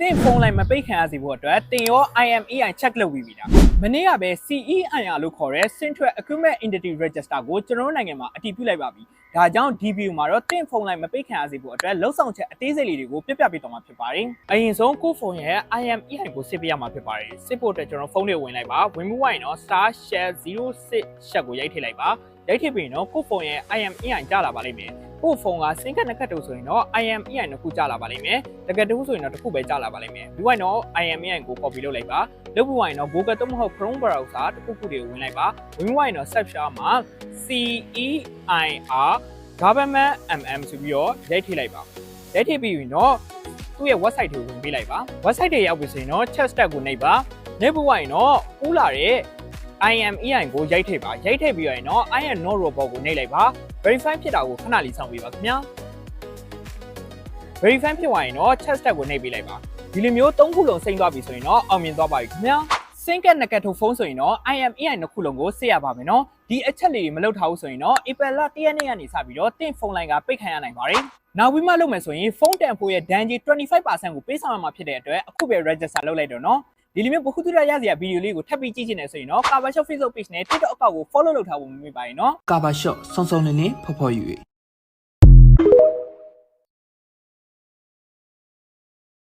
တင်ဖုန်းလိုက်မပိတ်ခံရစီဖို့အတွက်တင်ရော IMEI check လုပ်ပြီးပြီလားမနေ့ကပဲ CEIR လို့ခေါ်တဲ့ Central Equipment Entity Register ကိုကျွန်တော်တို့နိုင်ငံမှာအတည်ပြုလိုက်ပါပြီဒါကြောင့်ဒီဗီဒီယိုမှာတော့တင်ဖုန်းလိုက်မပိတ်ခံရစီဖို့အတွက်လှုပ်ဆောင်ချက်အသေးစိတ်လေးတွေကိုပြပြပေးသွားမှာဖြစ်ပါတယ်အရင်ဆုံးကိုဖုန်းရဲ့ IMEI ကိုစစ်ပေးရမှာဖြစ်ပါတယ်စစ်ဖို့အတွက်ကျွန်တော်ဖုန်းတွေဝင်လိုက်ပါဝင်မှုဝိုင်းတော့ *share06 share ကိုရိုက်ထည့်လိုက်ပါရိုက်ထည့်ပြီးတော့ကိုဖုန်းရဲ့ IMEI ကျလာပါလိမ့်မယ်ကိုဖုန်းကစင်ကတ်နှစ်ခတ်တူဆိုရင်တော့ IMEI နှစ်ခုကျလာပါလိမ့်မယ်တကယ်တူဆိုရင်တော့တစ်ခုပဲကျလာပါလိမ့်မယ်ဒီဝိုင်းတော့ IMEI ကို copy လုပ်လိုက်ပါလုပ်ပြီးဝိုင်းတော့ Google တော့မဟုတ် Chrome browser တစ်ခုခုတွေကိုဝင်လိုက်ပါဝင်ဝိုင်းတော့ search မှာ CEIR government mm ဆိုပြီးတော့ရိုက်ထည့်လိုက်ပါရိုက်ထည့်ပြီးရင်တော့သူ့ရဲ့ website ကိုဝင်ပေးလိုက်ပါ website တွေရောက်ပြီဆိုရင်တော့ chat stack ကိုနှိပ်ပါနှိပ်ပြီးဝိုင်းတော့ဥလာတဲ့ IMEI ကိုရိုက်ထည့်ပါရိုက်ထည့်ပြီးရင်တော့ IM no robot ကိုနှိပ်လိုက်ပါ verify ဖြစ်တာကိုခဏလေးစောင့်ပေးပါခင်ဗျာ verify ဖြစ်သွားရင်တော့ chat stack ကိုနှိပ်ပေးလိုက်ပါဒီလိုမျိုး၃ခုလုံးစိမ့်သွားပြီဆိုရင်တော့အောင်မြင်သွားပါပြီခင်ဗျာစင်ကတ်နကတ်ထုတ်ဖုန်းဆိုရင်တော့ IMEI နှစ်ခုလုံးကိုစစ်ရပါမယ်နော်ဒီအချက်လေးတွေမလုပ်ထားဘူးဆိုရင်တော့ April လ1ရက်နေ့ကနေစပြီးတော့တင့်ဖုန်းလိုင်းကပိတ်ခံရနိုင်ပါတယ်နောက်ပြီးမှလုပ်မယ်ဆိုရင်ဖုန်းတန်ဖိုးရဲ့ဒဏ်ကြီး 25% ကိုပေးဆောင်ရမှာဖြစ်တဲ့အတွက်အခုပဲ register လုပ်လိုက်တော့နော်ဒီလိုမျိုးဘခုတူရရစရာဗီဒီယိုလေးကိုထပ်ပြီးကြည့်ချင်တယ်ဆိုရင်တော့ Cover Shop Facebook Page နဲ့ TikTok အကောင့်ကို follow လုပ်ထားဖို့မမေ့ပါနဲ့နော် Cover Shop စုံစုံလင်းလင်းဖော်ဖော်ယူ